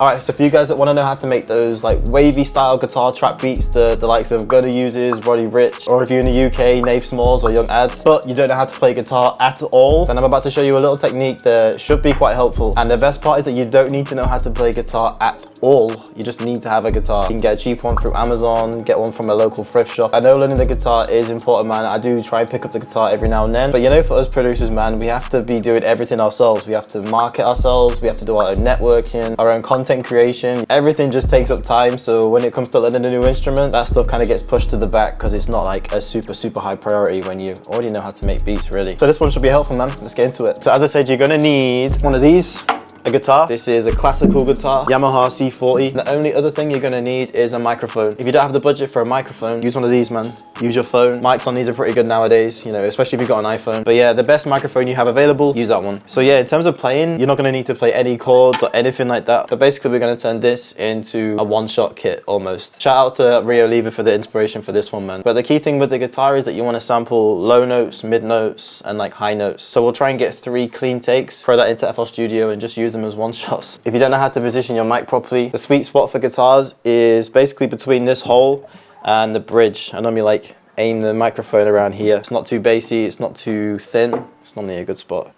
Alright, so for you guys that want to know how to make those like wavy style guitar trap beats, the likes of Gunna uses, Roddy Rich, or if you're in the UK, Nave Smalls or Young Ads, but you don't know how to play guitar at all, then I'm about to show you a little technique that should be quite helpful. And the best part is that you don't need to know how to play guitar at all. You just need to have a guitar. You can get a cheap one through Amazon, get one from a local thrift shop. I know learning the guitar is important, man. I do try and pick up the guitar every now and then, but you know, for us producers, man, we have to be doing everything ourselves. We have to market ourselves, we have to do our own networking, our own content creation. Everything just takes up time, so when it comes to learning a new instrument, that stuff kind of gets pushed to the back because it's not like a super high priority when you already know how to make beats, really. So this one should be helpful, man. Let's get into it. So as I said, you're gonna need one of these. A guitar. This is a classical guitar, Yamaha C40. The only other thing you're gonna need is a microphone. If you don't have the budget for a microphone, use one of these, man. Use your phone. Mics on these are pretty good nowadays, you know, especially if you've got an iPhone. But yeah, the best microphone you have available, use that one. So yeah, in terms of playing, you're not gonna need to play any chords or anything like that. But basically, we're gonna turn this into a one-shot kit almost. Shout out to Rio Lever for the inspiration for this one, man. But the key thing with the guitar is that you wanna sample low notes, mid notes, and like high notes. So we'll try and get 3 clean takes, throw that into FL Studio and just use them as one-shots. If you don't know how to position your mic properly, the sweet spot for guitars is basically between this hole and the bridge. I normally like aim the microphone around here. It's not too bassy, it's not too thin. It's normally a good spot.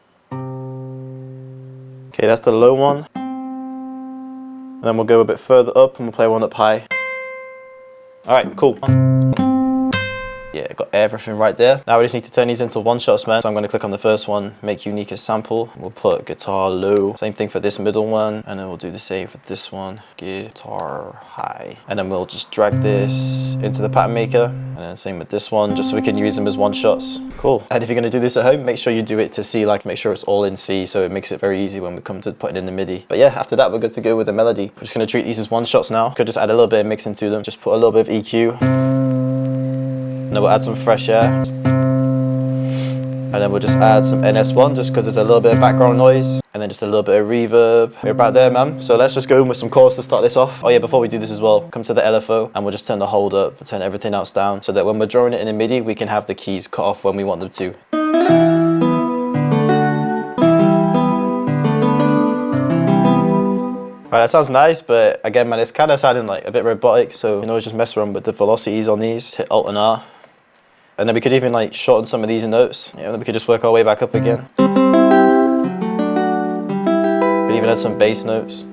Okay, that's the low one. And then we'll go a bit further up and we'll play one up high. All right, cool. Yeah, got everything right there. Now we just need to turn these into one-shots, man. So I'm going to click on the first one, make unique as sample. We'll put guitar low. Same thing for this middle one. And then we'll do the same for this one, guitar high. And then we'll just drag this into the pattern maker. And then same with this one, just so we can use them as one-shots. Cool. And if you're going to do this at home, make sure you do it to C, like make sure it's all in C, so it makes it very easy when we come to putting in the MIDI. But yeah, after that, we're good to go with the melody. We're just going to treat these as one-shots now. Could just add a little bit of mixing to them. Just put a little bit of EQ. And then we'll add some fresh air. And then we'll just add some NS1 just because there's a little bit of background noise. And then just a little bit of reverb. We're about there, man. So let's just go in with some chords to start this off. Oh yeah, before we do this as well, come to the LFO and we'll just turn the hold up, turn everything else down so that when we're drawing it in a MIDI, we can have the keys cut off when we want them to. Right, that sounds nice, but again, man, it's kind of sounding like a bit robotic, so you can always just mess around with the velocities on these. Hit Alt and R. And then we could even like shorten some of these notes. Yeah, then we could just work our way back up again. Could even add some bass notes.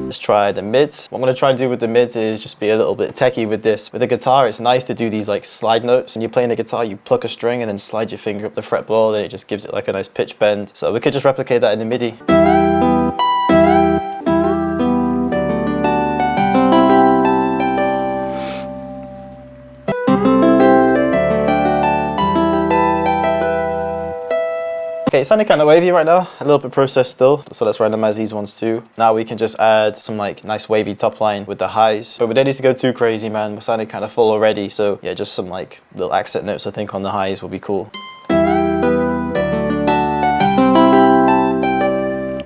Let's try the mids. What I'm going to try and do with the mids is just be a little bit techie with this. With the guitar, it's nice to do these like slide notes. When you're playing the guitar, you pluck a string and then slide your finger up the fretboard and it just gives it like a nice pitch bend. So we could just replicate that in the MIDI. Okay, it's sounding kind of wavy right now, a little bit processed still, so let's randomize these ones too. Now we can just add some like nice wavy top line with the highs, but we don't need to go too crazy, man. We're sounding kind of full already, so yeah, just some like little accent notes I think on the highs will be cool.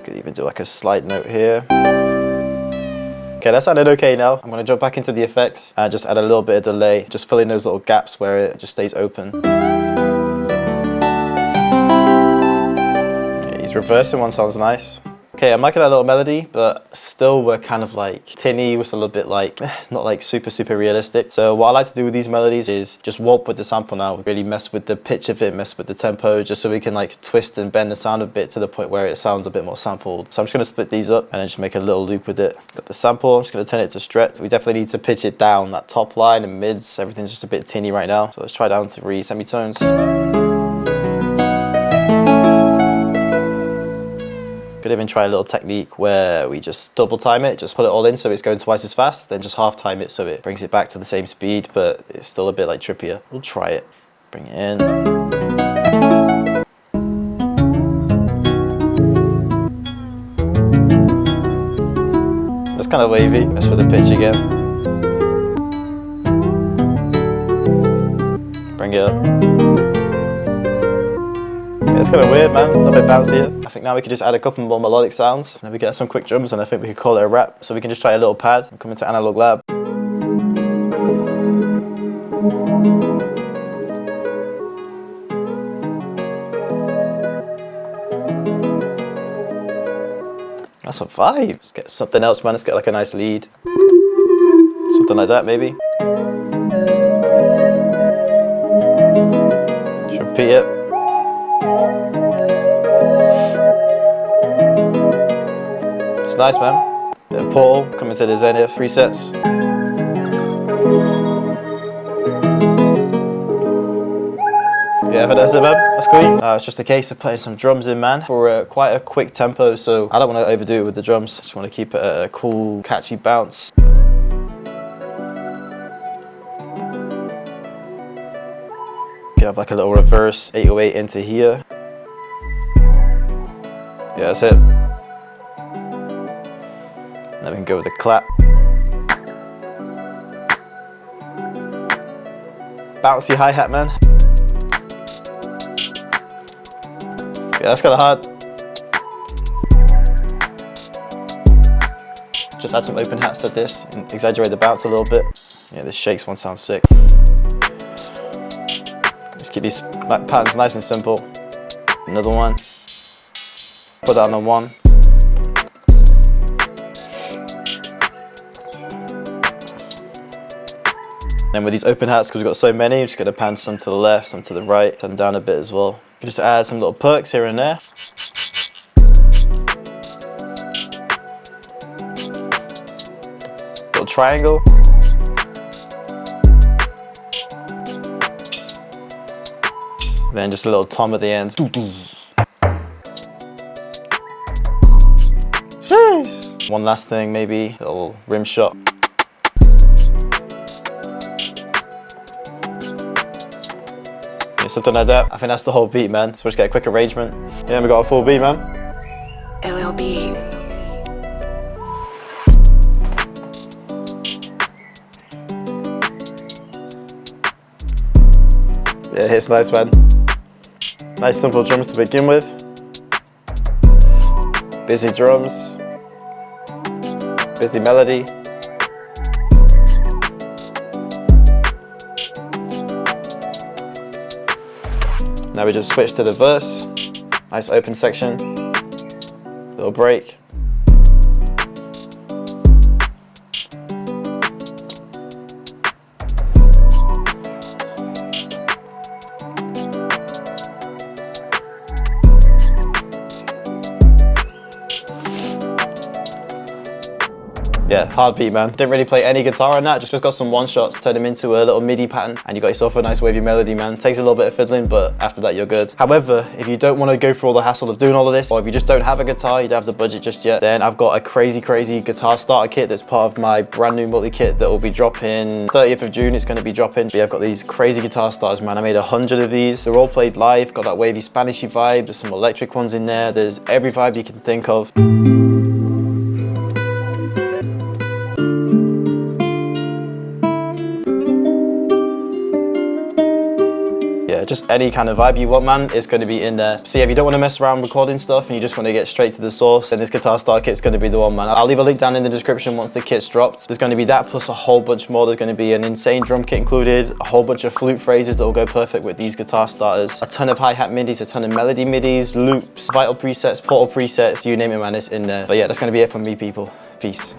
Could even do like a slide note here. Okay, that sounded okay now. I'm gonna jump back into the effects and just add a little bit of delay, just fill in those little gaps where it just stays open. Reversing one sounds nice. Okay, I'm liking that little melody, but still we're kind of like tinny, we're still a little bit like, not like super realistic. So what I like to do with these melodies is just warp with the sample now, really mess with the pitch of it, mess with the tempo, just so we can like twist and bend the sound a bit to the point where it sounds a bit more sampled. So I'm just gonna split these up and then just make a little loop with it. Got the sample, I'm just gonna turn it to stretch. We definitely need to pitch it down, that top line and mids, everything's just a bit tinny right now. So let's try down 3 semitones. Could even try a little technique where we just double time it, just put it all in so it's going twice as fast, then just half time it so it brings it back to the same speed, but it's still a bit like trippier. We'll try it. Bring it in. That's kind of wavy. Mess with the pitch again. Bring it up. It's kind of weird, man, a little bit bouncier. I think now we could just add a couple more melodic sounds. And then we get some quick drums and I think we could call it a wrap. So we can just try a little pad and come into Analog Lab. That's a vibe. Let's get something else, man. Let's get like a nice lead. Something like that, maybe. Just repeat it. It's nice, man. Bit of Portal coming to the zenith. 3 sets. Yeah, but that's it, man. That's clean. It's just a case of putting some drums in, man, for quite a quick tempo, so I don't want to overdo it with the drums. I just want to keep it a cool, catchy bounce. You have like a little reverse 808 into here. Yeah, that's it. Then we can go with the clap. Bouncy hi-hat, man. Yeah, that's kind of hard. Just add some open hats to this and exaggerate the bounce a little bit. Yeah, this shakes one sounds sick. Just keep these patterns nice and simple. Another one. Put that on the 1. Then with these open hats, because we've got so many, I'm just going to pan some to the left, some to the right, turn down a bit as well. You can just add some little perks here and there. Little triangle. Then just a little tom at the end. Jeez. One last thing, maybe a little rim shot. Yeah, something like that. I think that's the whole beat, man. So we'll just get a quick arrangement. Yeah, we got a full beat, man. LLB. Yeah, it's nice, man. Nice simple drums to begin with. Busy drums. Busy melody. Now we just switch to the verse. Nice open section. Little break. Yeah, hard beat, man. Didn't really play any guitar on that, just got some one shots, turned them into a little MIDI pattern, and you got yourself a nice wavy melody, man. Takes a little bit of fiddling, but after that, you're good. However, if you don't want to go through all the hassle of doing all of this, or if you just don't have a guitar, you don't have the budget just yet, then I've got a crazy guitar starter kit that's part of my brand new multi-kit that will be dropping 30th of June. It's going to be dropping. But yeah, I've got these crazy guitar starters, man. I made 100 of these. They're all played live, got that wavy Spanishy vibe. There's some electric ones in there. There's every vibe you can think of. Yeah, just any kind of vibe you want, man, it's going to be in there. So yeah, if you don't want to mess around recording stuff and you just want to get straight to the source, then this guitar starter kit's going to be the one, man. I'll leave a link down in the description once the kit's dropped. There's going to be that plus a whole bunch more. There's going to be an insane drum kit included, a whole bunch of flute phrases that will go perfect with these guitar starters, a ton of hi-hat midis, a ton of melody midis, loops, vital presets, portal presets, you name it, man, it's in there. But yeah, that's going to be it from me, people. Peace.